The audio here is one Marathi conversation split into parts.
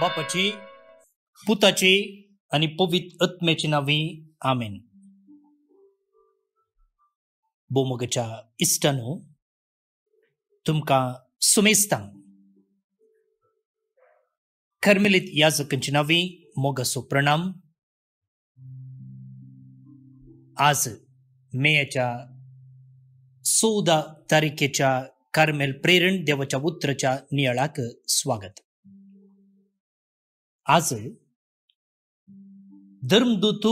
बापाची, पुताची आणि पवित्र आत्म्याची नावे आमेन. बोमगच्या इष्टानो तुमका सुमेस्तां. कर्मेलित याजकांची नावे मोगसो प्रणाम. आज मेच्या 14 तारखेच्या कार्मेल प्रेरण देवाच्या उतराच्या नियाळाक स्वागत. आज धर्मदूत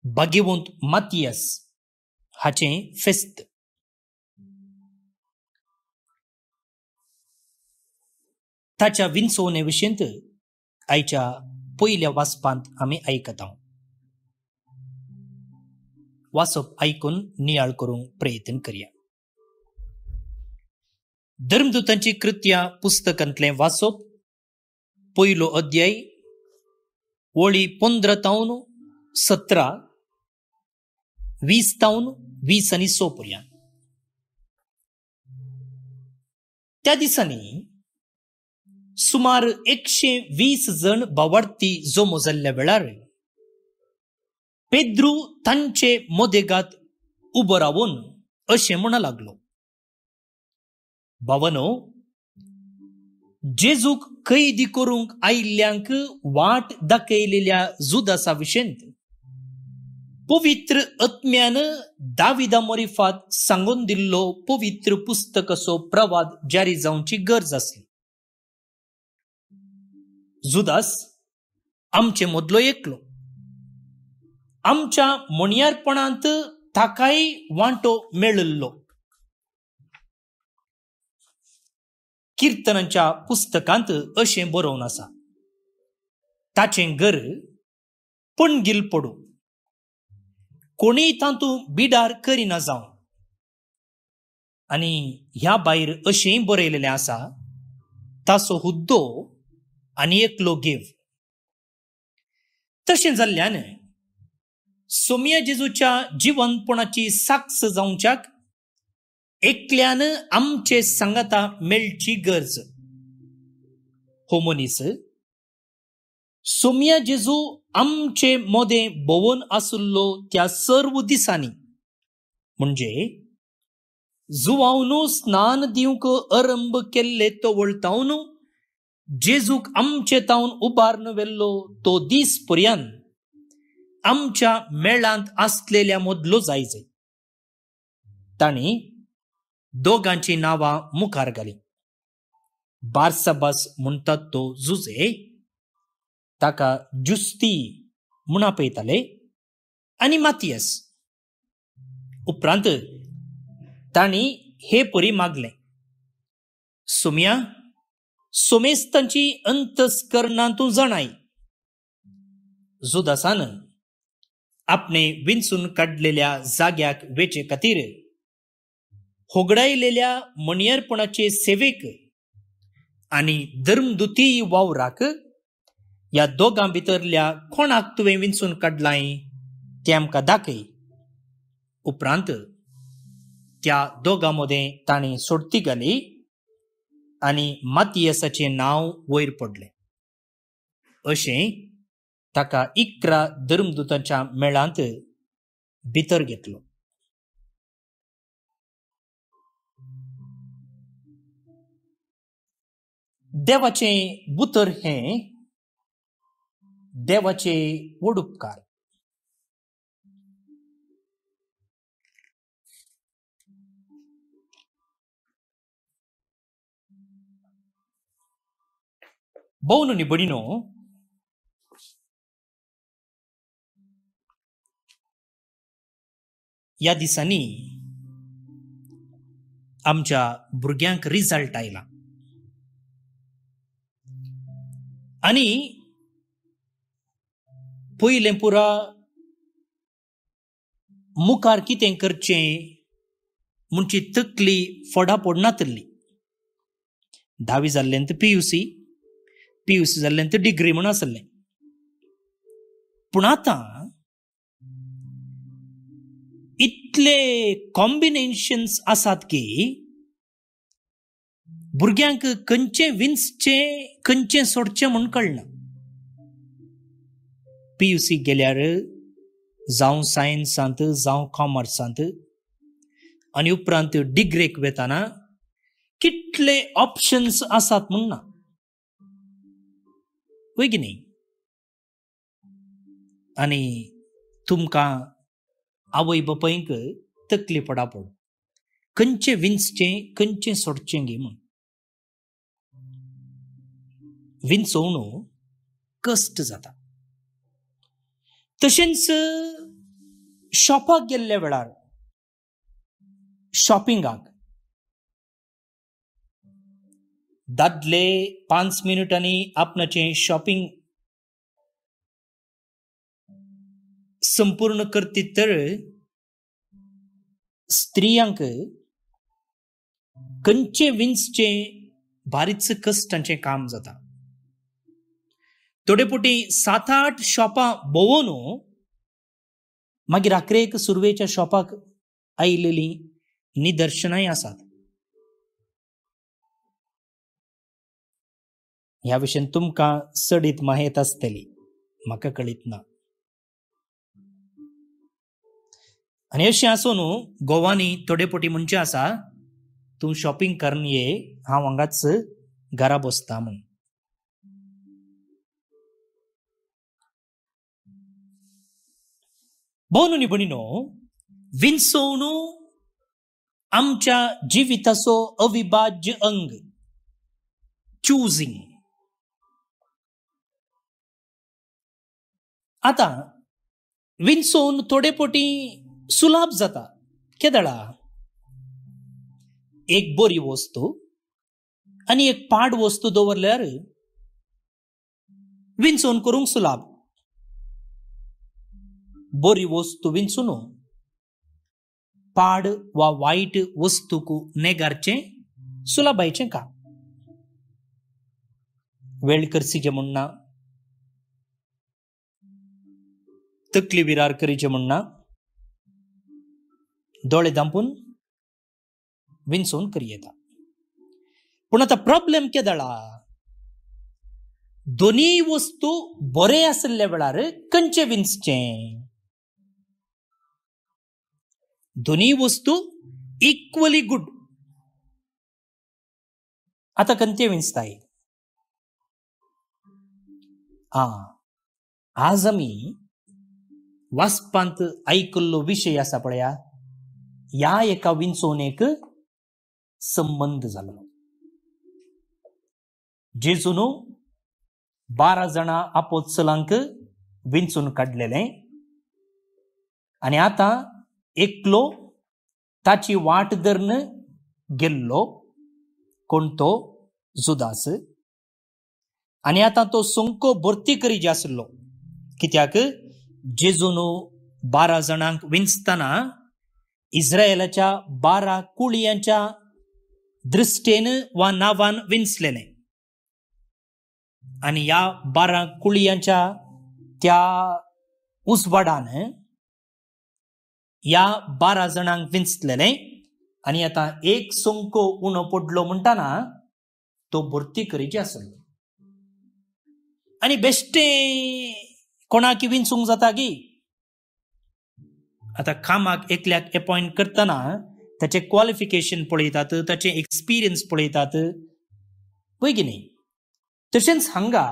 भाग्यवंत मातियास हाचे फेस्त. ताच्या विंचोवणे विशयंत आयच्या पयल्या वाचपांत आम्ही ऐकत आहोत. वाचप ऐकून नियाळ करूंक प्रयत्न करूया. धर्मदूतांची कृत्या पुस्तकांतले वाचप पयलो अध्याय वळी 15-17, 20-20 आणि 6 पर्यंत. त्या दिसांनी सुमार 120 जण भावार्थी जमो जाल्ल्या वेळार पेद्रू तांचे मोदेगात उबो रावून अशें म्हणू लागलो, भावानो, जेजूक कैदी करूंक आयिल्ल्यांक वाट दाखयलेल्या जुदासा विशयंत पवित्र आत्म्यान दाविदा मोरिफात सांगून दिल्लो पवित्र पुस्तकाचो प्रवाद जारी जावची गरज आसली. जुदास आमचे मदलो एकलो. आमच्या म्हणयारपणांत ताकाय वांटो मेळिल्लो. कीर्तनांच्या पुस्तकांत अशें बरोवन आसा, ताचें घर पणगील पडू, कोणीय तातूंत बिडार करिना जावन. आनी ह्या भायर अशेंय बरयलेलें आसा, ताचो हुद्दो आनी एकलो घेव. तशें जाल्ल्यान सोम्या जेजूच्या जिवंतपणाची साक्ष जावच्याक एकल्यान आमचे सांगाता मेळची गरज. हो मनीस, सोम्या जेजू आमचे मोदे भोवून आसुल्लो त्या सर्व दिसांनी, म्हणजे जुवावनू स्नान दिवंक आरंभ केल्ले तो वळतावन जेजूक आमचे तावन उबारन वेल्लो तो दीस पर्यंत आमच्या मेळांत आसलेल्या मदलो जायजे. ताणी दोगांची नावां मुखार घाली. बारसाबास म्हणटात तो जुजे, ताका जुस्ती म्हूण आपयताले, आनी मातियास. उपरांत ताणी हे परी मागले, सोम्या, सोमेस्तांची अंतस्करणांतू जणाय. जुदासान आपणे विंचून काडलेल्या जाग्याक वेचे खातीर होगडायलेल्या म्हणयारपणाचे सेवेक आनी धर्मदुती वावराक ह्या दोगां भितरल्या कोणाक तुवें विंचून काडलाय तें आमकां दाखय. उपरांत त्या दोगां मदें ताणें सोडती घाली आनी मातियासाचें नांव वयर पडलें. अशें ताका 11 धर्मदूतांच्या मेळांत भितर घेतलो. देवाचे बुतर हे देवाचे वडुपकार. भोवनो नी बडिनो, ह्या दिसांनी आमच्या भुरग्यांक रिझल्ट आयला. आनी पयलें पुरा मुखार कितें करचें म्हणची तकली फोडाफोड नातली. 10वी जाल्ल्यान PUC जाल्ल्यान डिग्री म्हूण आसलें. पूण आतां इतले कॉम्बिनेशन्स आसात की भुरग्यांक खंयचे विन्सचे खंयचे सोडचे म्हूण कळना. PUC गेल्यार जावं सायन्सांत जावं कॉमर्सांत आनी उपरांत डिग्रेक वेताना कितले ऑप्शन्स आसात म्हणना, वय की न्ही. आनी तुमकां आवय बापायक तकली पडापड खंयचे विन्सचे खंयचे सोडचें गे म्हूण. विन्सोवणू कश्ट जाता. तशेंच शॉपाक गेल्ल्या वेळार शॉपिंगाक दादले 5 मिनिटांनी आपणाचें शॉपिंग संपूर्ण करतीत तर स्त्रियांक खंयचे विन्सचे बारीच कश्टांचें काम जाता. थोडे पोटी 7-8 शॉपां भोंवून मागीर रात्रेक सुरवेच्या शॉपाक आयिल्लीं निदर्शनाय आसात. ह्या विशयान तुमकां सडीत माहीत आसतली, म्हाका कळीत ना. आनी अशें आसून गोवानी थोडे पोटी म्हणचे आसा, तूं शॉपिंग करून ये, हांव हांगाच घरा बसता म्हूण. भोवनो न्ही भणीनो, विन्सोवणू आमच्या जिविताचो अविभाज्य अंग. चूजिंग. आता विन्सोवन थोडे पोटी सुलाभ जाता. केदळा एक बरी वस्तू आनी एक पाड वस्तू दवरल्यार विन्सोवन करूंक सुलाभ. बरी वस्तू विन्सून पाड वा वाईट वस्तूक नेगारचें सुलाभायचें का. वेळ करसीचें म्हणना, तकली विरार करीचें म्हणना, दोळे धांपून विन्सोवन करी येता. पूण आतां प्रॉब्लेम केदळा, दोनी वस्तू बरे आसल्या वेळार खंयचे विन्सचें. दोनी वस्तू इक्वली गुड. आता खंयचे विन्सताय. आज आमी वाचपांत आयकल्लो विशय आसा पळया, ह्या एका विन्सोवणेक संबंध जालो. जेजून 12 जाणां आपोस्तलांक विन्सून काडलेलें आनी आतां एकलो ताची वाट धरून गेल्लो. कोण तो? जुदास. आनी आतां तो सोंको भरती करीत आसलो. कित्याक जेजून 12 जाणांक विन्सतना इस्रायेलाच्या 12 कुळयांच्या दृश्टेन वा नावान विन्सलेलें. आनी ह्या 12 कुळयांच्या त्या उजवाडान ह्या 12 जाणांक विन्सलेलें. आनी आतां एक सोंको उणो पडलो म्हणटाना तो भरती करीत आसलो. आनी बेश्टे कोणाक विन्सूंक जाता गी. आतां कामाक एकल्याक अपॉइंट करतना ताचे क्वॉलिफिकेशन पळयतात, ताचे एक्सपिरियन्स पळयतात, पळय की न्ही. तशेंच हांगा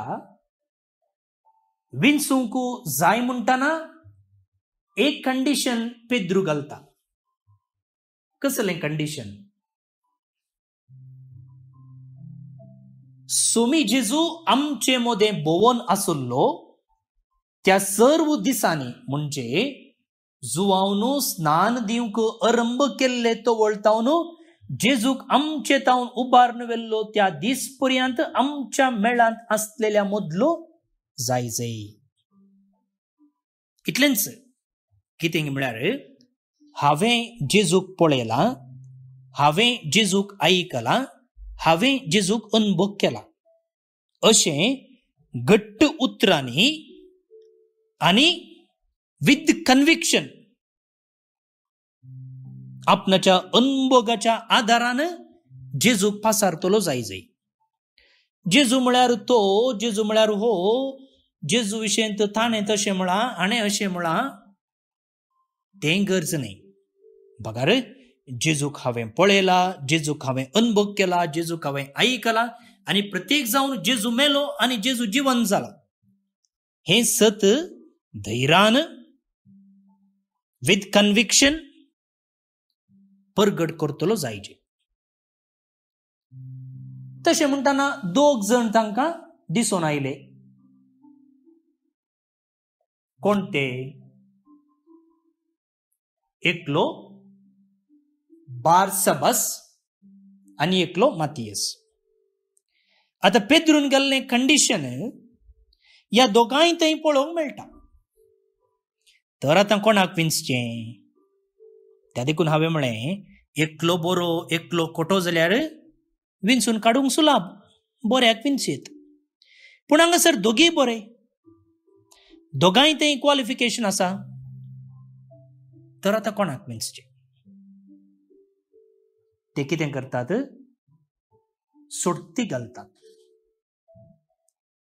विन्सूंक जाय म्हणटाना एक कंडिशन पेद्रू घालता. कसलें कंडिशन? सोमी जेजू आमचे मोदें भोवोन आसलो त्या सर्व दिसांनी, म्हणजे जुवावनू स्नान दिवंक आरंभ केल्ले तो वळतावनू जेजूक आमचे तावन उबारून वेल्लो त्या दीस पर्यंत आमच्या मेळांत आसलेल्या मदलो जाय जाय. इतलेंच. कितें म्हळ्यार हांवें जेजूक पळयलां, हांवें जेजूक आयकलां, हांवें जेजूक अनुभव केला. अशें घट्ट उतरांनी आनी विथ कन्विक्शन आपणाच्या अनुभवाच्या आदारान जेजूक पासारतलो जाय जाय. जेजू म्हळ्यार तो, जेजू म्हळ्यार हो, जेजू विशयी ताणें तशें म्हणा हाणें अशें म्हणा तें गरज नाही. बघा रे, जेजूक हांवें पळयला, जेजूक हांवें अनुभव केला, जेजूक हांवें आयकला, आनी प्रत्येक जावन जेजू मेलो आनी जेजू जिवंत जाला. हे सत धैर्यान विथ कन्विक्शन परगट करतलो जायचे. तशें म्हणटाना 2 जण तांकां दिसून आयले. कोण ते? एकलो बारसबस आनी एकलो मातियस. आता पेद्रून गेल्लें कंडिशन ह्या दोगांय थंय पळोवंक मेळटा. तर आतां कोणाक विंचचें? त्या देखून हांवें म्हळें एकलो बरो एकलो खोटो जाल्यार विंचून काडूंक सुलाभ, बऱ्याक विंचीत. पूण हांगासर दोगी बरे, दोगांय थंय क्वॉलिफिकेशन आसा. तर आतां कोणाक विंचचें? ते कितें करतात? सोडती घालतात.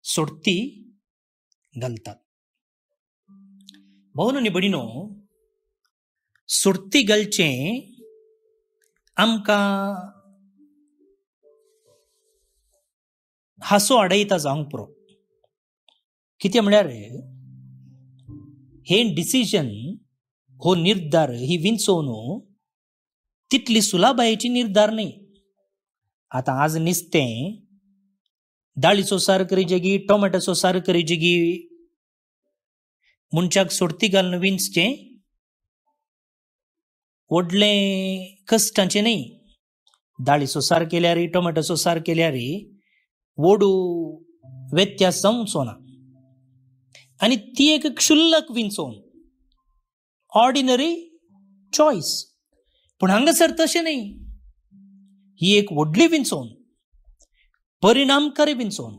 सोडती घालतात. भावनो आनी भयणीनो, सोडती घालचें आमकां हांसो हाडयता जावंक पुरो. कितें म्हळ्यार हे डिसिजन, हो निर्धार, ही विंचोवन तितली सुलाबायेची निर्धार न्ही. आतां आज नुस्तें दाळीचो सार करी जगी, टोमॅटोचो सार करी जगी मनशाक सोडती घालून विंचचें व्हडलें कश्टाचें न्ही. दाळीचो सार केल्यार, टोमॅटोचो सार केल्यार व्हडू व्यत्यास जावचो ना. आनी ती एक क्षुल्लक विंचोवन, ऑर्डिनरी चॉयस. पूण हांगासर तशें न्ही. ही एक व्हडली विंचोवन, परिणामकारी विंचोवन,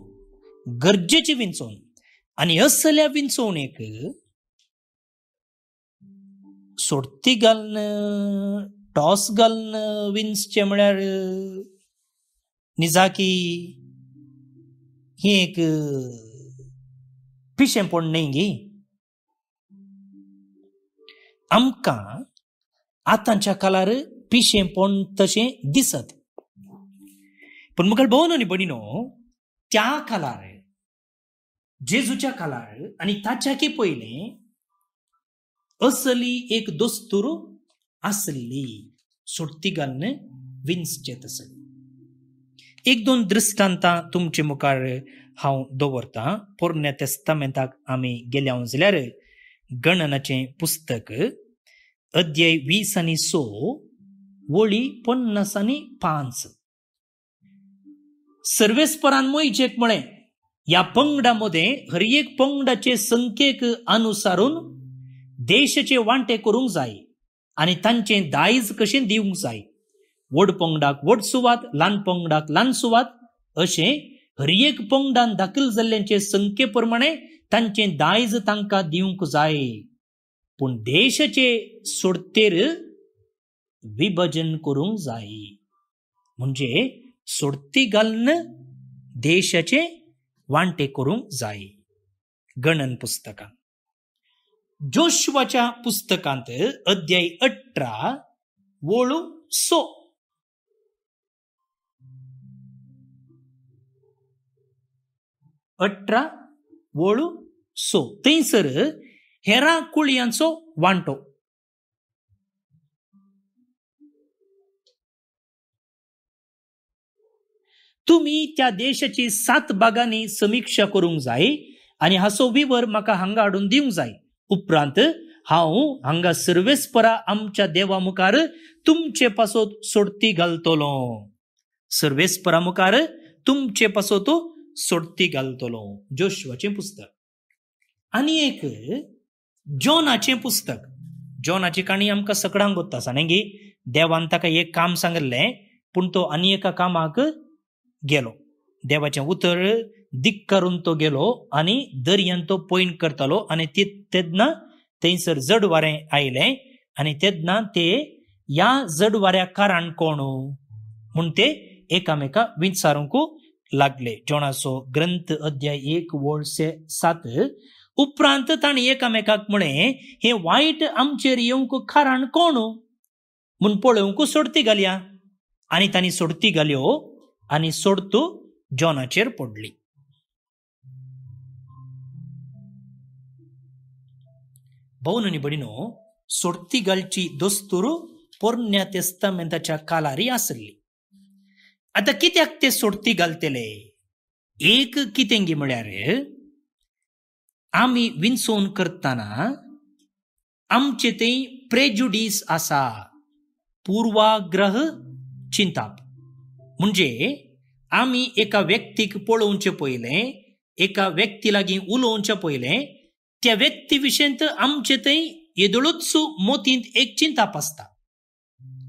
गरजेची विंचोवन. आनी असल्या विंचोवणेक सोडती घालून, टॉस घालून विंचचें म्हळ्यार निजाकी ही एक पिशेंपण न्ही गी. आमकां आतांच्या काळार पिशेंपण तशें दिसत. पण मुखार भोवनो न्ही भयणीनो, त्या काळार, जेजूच्या काळार आनी ताच्याकी पयलें असली एक दस्तूर आसली, सोडती घालून विंचचें तसली. 1-2 दृश्टांतां तुमचे मुखार हांव दवरतां. पोरण्या तेस्तामेंताक आमी गेल्या जाल्यार गणनाचें पुस्तक, अध्याय 20:6, वळी 50:5. सर्वेस्परान मोइशेक म्हळें, या पंगडामध्ये हर एक पंगडाचे संख्येक अनुसारून देशाचे वांटे करूंक जाय आनी तांचें दायज कशें दिवंक जाय. व्हड पंगडाक व्हड सुवात, ल्हान पंगडाक ल्हान सुवात, अशें हर एक पंगडान दाखल जाल्ल्यांचे संख्ये प्रमाणे तांचें दायज तांकां दिवंक जाय. पूण देशाचे सोडतेर विभाजन करूंक जाय. म्हणजे सोडती घालून देशाचे वांटे करूंक जाय. गणन पुस्तकांत, जोशुआच्या पुस्तकांत अध्याय 18 वळू 6. थंयसर हेरा कुळयांचो वांटो. तुम्ही त्या देशाची 7 भागांनी समीक्षा करूंक जाय आनी हाचो विवर म्हाका हांगा हाडून दिवंक जाय. उपरांत हांव हांगा सर्वेस्परा आमच्या देवा मुखार तुमचे पासत सोडती घालतलो. सर्वेस्परा मुखार तुमचे पासत सोडती घालतलो. जोशुआचें पुस्तक. आनी एक जोनाचें पुस्तक. जोनाची काणी आमकां सगळ्यांक गोत्ता आसा न्ही. देवान ताका एक काम सांगलें, पूण तो आनी एका कामाक गेलो. देवाचें उतर धिक्कारून तो गेलो आनी दर्यान तो पॉयंट करतालो. आनी तेदना थंयसर जड वारें आयलें आनी तेदना ते ह्या जड वाऱ्या कारण कोण म्हूण ते एकामेका विचारूंक लागले. जोनाचो ग्रंथ अध्याय 1:7. उपरांत ताणी एकामेकाक म्हणे, हे वाईट आमचेर येवंक कारण कोण म्हूण पळोवंक सोडती घालया. आनी तांणी सोडती घाल्यो आनी सोडतो जोनाचेर पडली. भाऊन आनी भयणीनो, सोडती घालची दस्तूर पोरण्या तेस्तामेंताच्या कालारी आसली. आता कित्याक ते सोडती घालतले? एक कितेंगी म्हळ्यार आमी विंचोवन करतना आमचे ते प्रेजुडीस आसा, पूर्वाग्रह चिंताप. म्हणजे आमी एका व्यक्तीक पळोवचे पयले, एका व्यक्ती लागीं उलोवचे पयले, त्या व्यक्ती विशयंत आमचे थंय येदळूच मोतींत एक चिंताप आसता,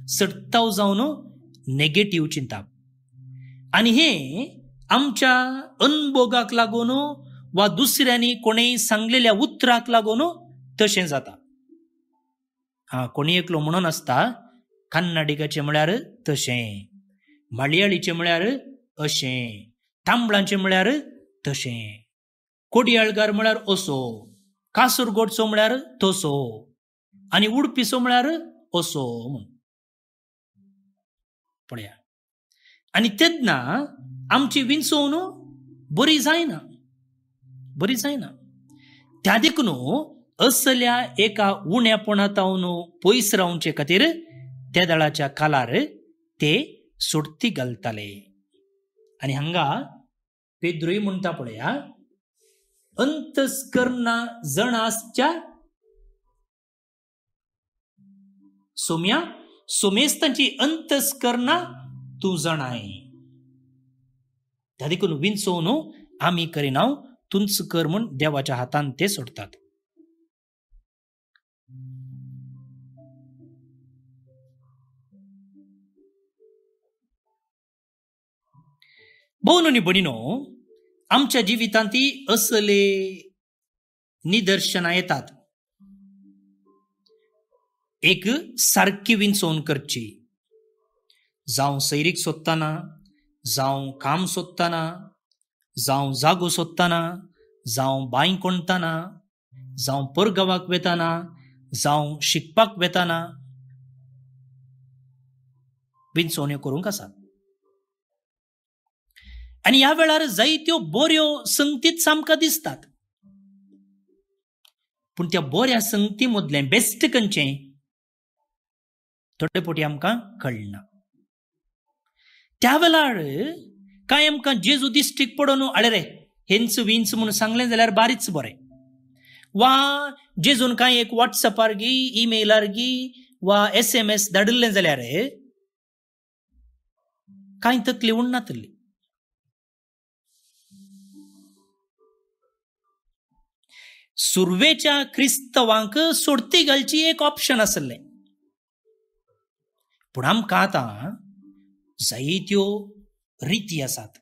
सट्टाव जावन नेगेटिव्ह चिंताप. आनी हे आमच्या अनभोगाक लागून वा दुसऱ्यांनी कोणेय सांगलेल्या उतराक लागून तशें जाता. कोणी एकलो म्हणून आसता, कन्नाडिकाचे म्हळ्यार तशें, मलयाळीचे म्हळ्यार अशें, तांबळांचे म्हळ्यार तशें, कोडयाळकार म्हळ्यार असो, कासरगोडचो म्हळ्यार तसो, आनी उडपीचो म्हळ्यार असो म्हूण पळया. आनी तेन्ना आमची विंचोवन बरी जायना. त्या देखून असल्या एका उण्यापणातावन पयस रावचे खातीर त्या दळाच्या कालार ते सोडती घालताले. आनी हांगा पेद्रोय म्हणटा पळया, अंतस्करणा जणासच्या सोम्या सोमेस्तांची अंतस्करणा तू जणाय. त्या देखून विंचोवन आमी करिना, तुंच कर म्हूण देवाच्या हातान ते सोडतात. भाऊन आनी भयणीनो, आमच्या जिवितांत असले निदर्शनां येतात. एक सारकी विंचोवन करची, जावं सैरीक सोदतना, जावं काम सोदतना, जावं जागो सोदतना, जावं बांय कोणतना, जावं परगावाक वेताना, जावं शिकपाक वेताना विंचोवण्यो करूंक आसात. आनी ह्या वेळार जायत्यो बऱ्यो संगतीच आमकां दिसतात. पूण त्या बऱ्या संगती मदलें बेस्ट खंयचें थोडे फावटी आमकां कळना. त्या वेळार काय आमकां जेजू दिश्टीक पडोन आळे रे हेंच विंच म्हणून सांगलें जाल्यार बारीच बरें. वा जेजून काय एक व्हॉट्सअपार गी, ईमेलार गी वा SMS धाडिल्लें जाल्यार कांय तकली उरनातली. सुरवेच्या क्रिस्तवांक सोडती घालची एक ऑप्शन आसलें. पूण आमकां आतां जायत्यो रिती आसात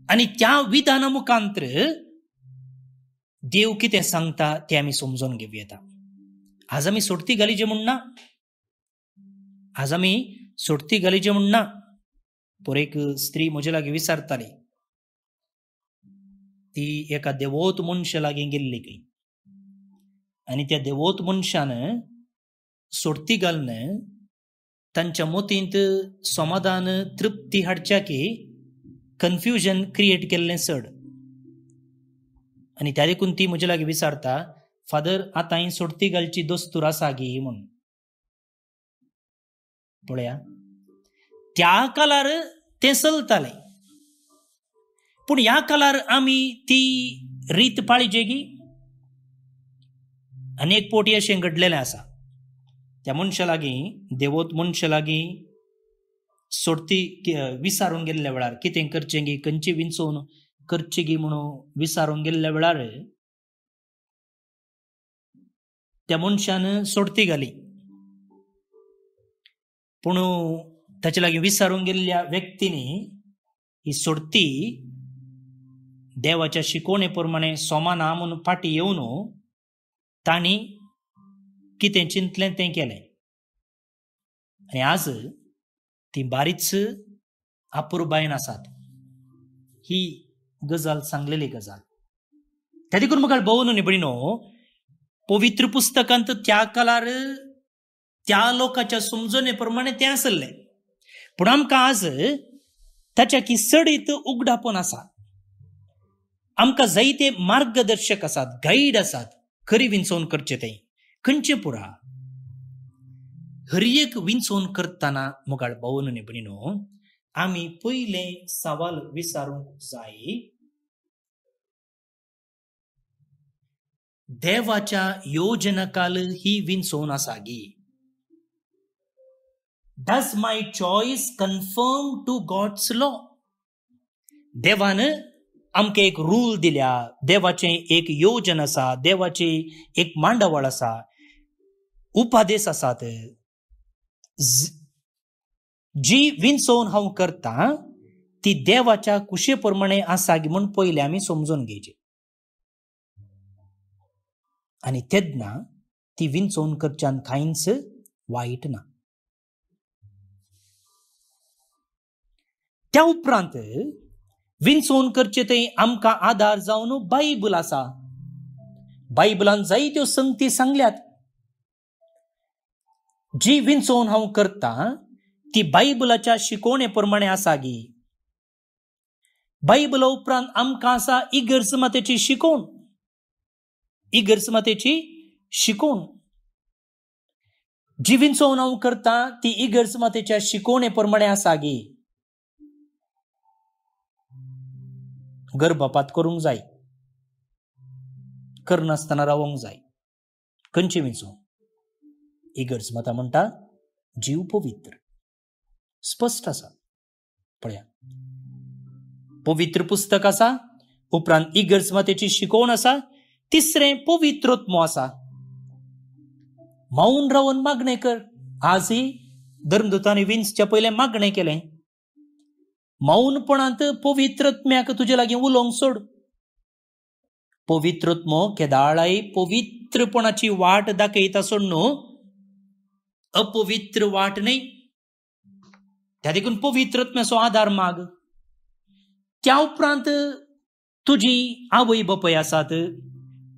आनी त्या विधाना मुखांतर देव कितें सांगता तें आमी समजून घेवया येता. आज आमी सोडती घालीचे म्हणना, आज आमी सोडती घालीचे म्हणना. पर एक स्त्री म्हजे लागीं विचारताली, ती एका देवोत मनशा लागीं गेल्ली खंय, आनी त्या देवोत मनशान सोडती घालन तांच्या मोतींत समाधान तृप्ती हाडच्या की कन्फ्युजन क्रिएट केल्लें चड. आनी त्या देखून ती म्हजे लागीं विचारता, फादर आतां हांवें सोडती घालची दस्तूर आसा गी म्हणून. पळया, त्या कालार तें चलतालें, पूण ह्या कालार आमी ती रीत पाळिजे गी. अनेक फावटी अशें घडलेलें आसा, त्या मनशा लागीं देवोत मनशा लागीं सोडती विचारून गेल्ल्या वेळार कितें करचें गी, खंयची विंचोवन करची गी म्हणून विचारून गेल्ल्या वेळार त्या मनशान सोडती घाली. पूण ताचे लागीं विचारून गेल्ल्या व्यक्तींनी ही सोडती देवाच्या शिकवणे प्रमाणे सोमाना म्हणून फाटी येवन तांणी कितें चिंतलें तें केलें. आनी आज ती बारीच अपुरबायन आसात. ही गजाल सांगलेली गजाल. त्या देखून म्हाका भोवन निबडिनो पवित्र पुस्तकांत त्या काळार त्या लोकांच्या समजणे प्रमाणे तें आसले. पूण आमकां आज ताच्या की सडीत उगडापण आसा. आमकां जायते मार्गदर्शक आसात, गाईड आसात, खरी विंचोवन करचे ते खंयचे पुरा. हर एक विंचोवन करतना मोगाळ भोवन निबडिनो आमी पयले सवाल विचारूंक जाय, देवाच्या योजनाकाल ही विंचोवन आसा गी. Does my choice conform to God's law? देवान आमकां एक रूल दिल्या, देवाचे एक योजन आसा, देवाचे एक मांडवळ आसा, उपादेश आसात. जी विंचोवन हांव करता ती देवाच्या कुशे प्रमाणे आसा गी म्हूण पयले आमी समजून घेवचे. आनी तेन्ना ती विंचोवन करच्यान कांयच वायट ना. त्या उपरांत विंचोवन करचे थंय आमकां आधार जावन बायबल आसा. बायबलान जायत्यो संगती सांगल्यात. जी विंचोवन हांव करता ती बायबलाच्या शिकवणे प्रमाणे आसा गी. बायबला उपरांत आमकां आसा इगर्जमातेची शिकवण. इगर्जमातेची शिकवण जी विंचोवन हांव करता ती इगर्जमातेच्या शिकवणे प्रमाणे आसा गी. गर्भपात करूंक जाय, करनासतना रावोंक जाय, खंयची विंचोवन. इगर्जमाता म्हणटा जीव पवित्र. स्पश्ट आसा. पळया, पवित्र पुस्तक आसा, उपरांत इगर्जमातेची शिकवण आसा, तिसरें पवित्रोत्म आसा. मौन रावन मागणें कर. आजही धर्मदूतांनी विंचच्या पयलें मागणें केलें. मौनपणांत पवित्रत्म्याक तुजे लागीं उलोवंक सोड. पवित्रोत्म केदाळाय पवित्रपणाची वाट दाखयता सोड न्हू, अपवित्र वाट न्हय. त्या देखून पवित्रत्म्याचो आधार माग. त्या उपरांत तुजी आवय बापूय आसात,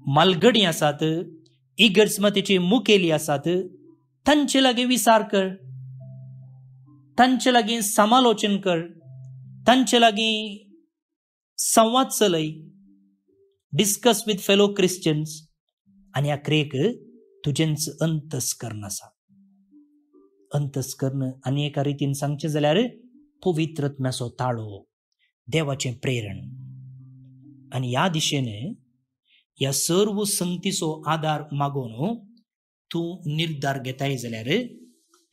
मालगडी आसात, इगर्जमातेची मुखेली आसात, तांचे लागीं विचार कर, तांचे लागीं समालोचन कर, तांचे लागीं संवाद चलय. Discuss with fellow Christians. आनी आखरेक तुजेंच अंतस्करण आसा. अंतस्करण आनी एका रितीन सांगचें जाल्यार पवित्रत्म्याचो ताळो, देवाचें प्रेरण. आनी ह्या दिशेन ह्या सर्व संगतीचो आधार मागून तूं निर्धार घेताय जाल्यार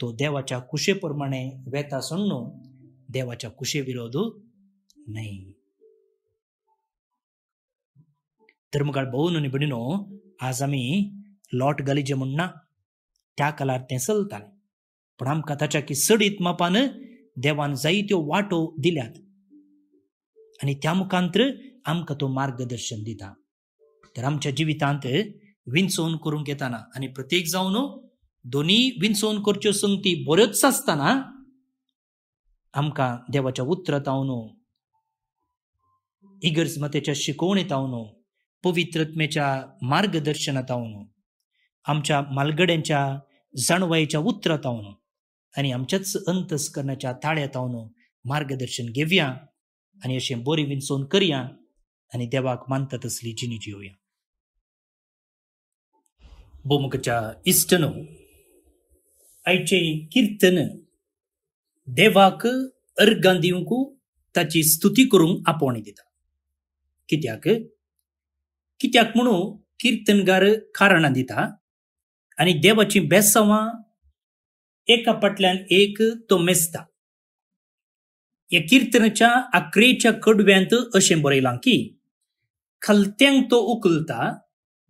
तो देवाच्या कुशे प्रमाणे वेता सोडून देवाच्या कुशे विरोध नाही. तर मुखार भोवन आनी भयणीनो, आज आमी लॉट गलिजे म्हणना, त्या काळार तें चलतालें. पण आमकां ताच्या की सडीत मापान देवान जायत्यो वाटो दिल्यात आनी त्या मुखांत्र आमकां तो मार्गदर्शन दिता. तर आमच्या जिवितांत विंचोवन करूंक येताना आनी प्रत्येक जावन दोनी विंचोवन करच्यो संगती बऱ्योच आसतना आमकां देवाच्या उतरांतावन, इगर्जमातेच्या शिकवणेतावन, पवित्रत्मेच्या मार्गदर्शनातावन, आमच्या मालगड्यांच्या जाणवायेच्या उतरांतावन आनी आमच्याच अंतस्करणाच्या ताळ्यातावन मार्गदर्शन घेवया आनी अशें बरी विंचोवन करया आनी देवाक मानता तसली जिणी जिवया. भोमुखाच्या इश्टनो, आयचे कीर्तन देवाक अर्गां दिवंक ताची स्तुती करूंक आपोवणी दिता. कित्याक म्हणून कीर्तनगार कारणां दिता आनी देवाची बेसांवां एका फाटल्यान एक तो मेजता. ह्या कीर्तनाच्या आखरेच्या कडव्यांत अशें बरयलां की खालत्यांक तो उखलता,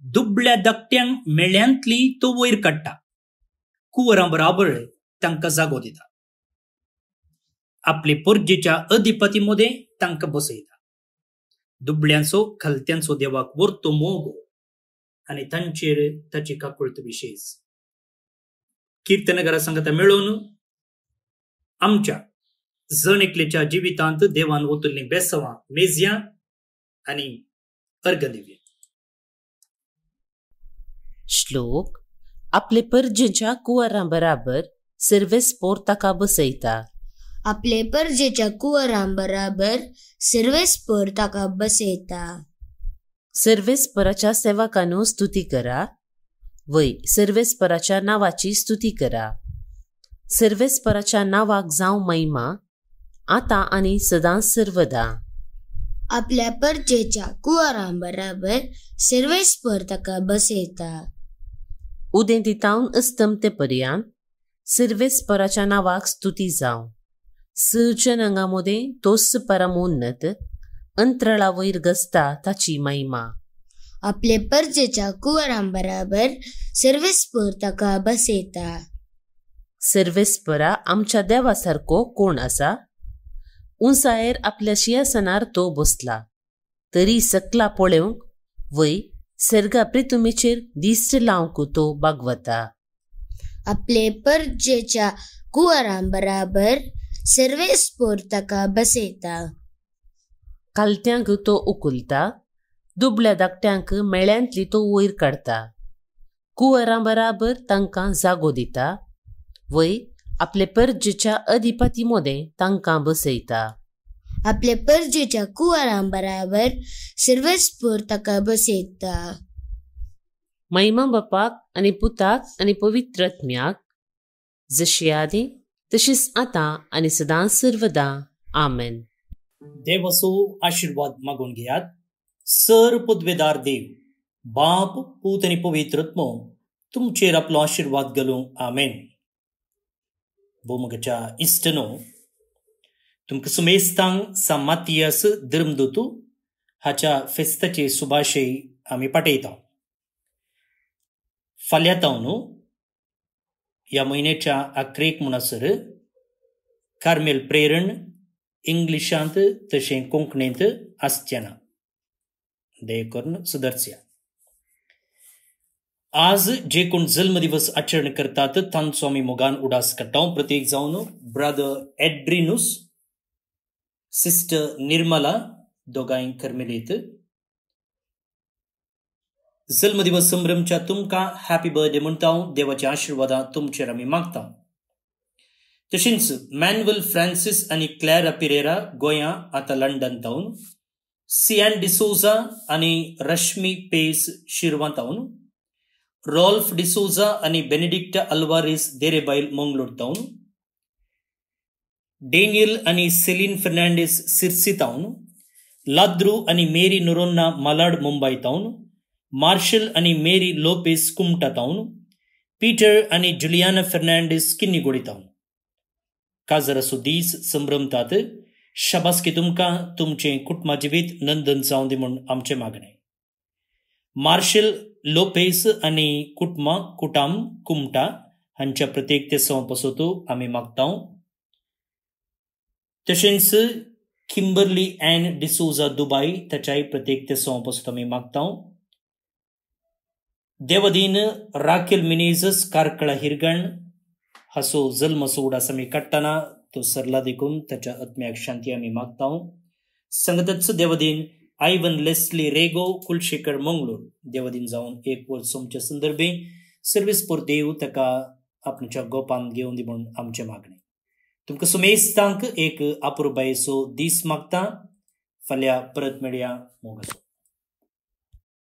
दुबळ्या धाकट्यांक मेळ्यांतली तो वयर काडटा, कुंवरां बराबर तांकां जागो दिता, आपले परजेच्या अधिपती मदें तांकां बसयता. दुबळ्यांचो खालत्यांचो देवाक वर्तो मोग आनी तांचेर ताची काकुळट विशेष. कीर्तनकारा सांगता मेळोवन आमच्या जण एकल्याच्या जिवितांत देवान ओतुल्ली बेसवां मेजया आनी अर्घ दिव्य. श्लोक. आपले परजेच्या कुंवरां बराबर सर्वेस्पोर ताका बसयता. आपले परजेच्या कुंवरां बराबर सर्वेस्पर ताका बसयता. सर्वेस्पराच्या सेवकांनो स्तुती करा. वय सर्वेस्पराच्या नावाची स्तुती करा. सर्वेस्पराच्या नावाक जावं महिमा आता आनी सदांच सर्वदा. आपल्या परजेच्या कुंवरां बराबर सर्वेस्पर ताका बसयता. उदें दितावन अस्तमते पर्यंत सर्वेस्पराच्या नावाक स्तुती जावं. सजनांगामोदें तोस परमोन्नत अंतराळा वयर गसता ताची महिमा. आपले परजेच्या कुंवरां बराबर सर्वेस्पर ताका बसयता. सर्वेस्परा आमच्या देवा सारको कोण आसा? उंचायेर आपल्या सिंहासनार तो बसला. तरी सकला पळोवंक वय सर्गा पृथ्वीचेर दिश्ट लावंक तो बागवता. आपले परजेच्या कुंवरां बराबर सर्वेस्पर ताका बसयता. कालत्यांक तो उखलता. दुबळ्या धाकट्यांक मेळ्यांतली तो वयर काडटा. कुंवरां बराबर तांकां जागो दिता. वय आपले परजेच्या अधिपती मोदें तांकां बसयता. आपले परजेच्या कुंवरां बराबर सर्वेस्पर ताका बसयता. महिमा बापाक आनी पुताक आनी पवित्र आत्म्याक जशी आदी तशीच आतां आनी सदांच सर्वदा. आमेन. देवाचो आशीर्वाद मागून घेयात. सर पदवेदार देव, बाप, पूत आनी पवित्र आत्मो तुमचेर आपलो आशीर्वाद घालूं. आमेन. भोमगच्या इश्टनो, तुमकां सुमेस्तांक सा मातियास धर्मदूत हाच्या फेस्ताचे सुभाशय आमी पाठयता. फाल्यां तावन ह्या म्हयन्याच्या अखेरेक म्हणसर कार्मेल प्रेरण इंग्लिशांत तशें कोंकणींत आसचें ना. दया करून सुदारच्या. आज जे कोण जल्म दिवस आचरण करतात तांचो आमी मोगान उडास काडटा. प्रत्येक जावन ब्रदर एड्रिनूस, सिस्टर निर्मला, दोगांय कर्मेलीत. जल्मदिवस संभ्रमच्या तुमकां हॅपी बर्थडे म्हणटा. देवाच्या आशिर्वादा तुमचेर आमी मागता. तशेंच मॅन्युअल फ्रांसीस आनी क्लॅरा पिरेरा गोंया आतां लंडन तावन, सियान डिसोजा आनी रश्मी पेस शिरवां तावन, रॉल्फ डिसोजा आनी बेनेडिक्टा अल्वारेस देरेबायल मंगलोर तावन, डेनियल आनी सेलिन फर्नांडीस सिर्सी तावन, लाद्रू आनी मेरी नोरोन्ना मालाड मुंबय तावन, मार्शल आनी मेरी लोपेस कुमटा तावन, पीटर आनी जुलियाना फर्नांडीस किन्नीगोडी तावन काजरासो दीस संभ्रमतात. शाबासकी तुमकां तुमचें कुटुंबा जिवीत नंदन जावं दी म्हूण आमचें मागणें. मार्शल लोपेस आनी कुटाम कुमटा हांच्या प्रत्येक सवां पासतो आमी मागता. तशेंच किंबर्ली एन डिसोजा दुबाय ताच्याय प्रत्येक सवां पासतो आमी मागता. देवदीन राकेल मिनेझस कारकळा हिरगण हाचो जल्माचो उडास आमी काडटना तो सरला देखून ताच्या आत्म्याक शांती आमी मागता. संगतच देवदीन आयवन लेस्ली रेगो कुलशेखर मंगळूर देवदीन जावन एक वर्स सोमच्या संदर्भे सर्वेस्पोर देव ताका आपणाच्या गोपान घेवन दी म्हूण आमचें मागणें. तुमकां सुमेस्तांक एक अपुरबायेचो दीस मागता. फाल्यां परत मेळया. मोगाचो.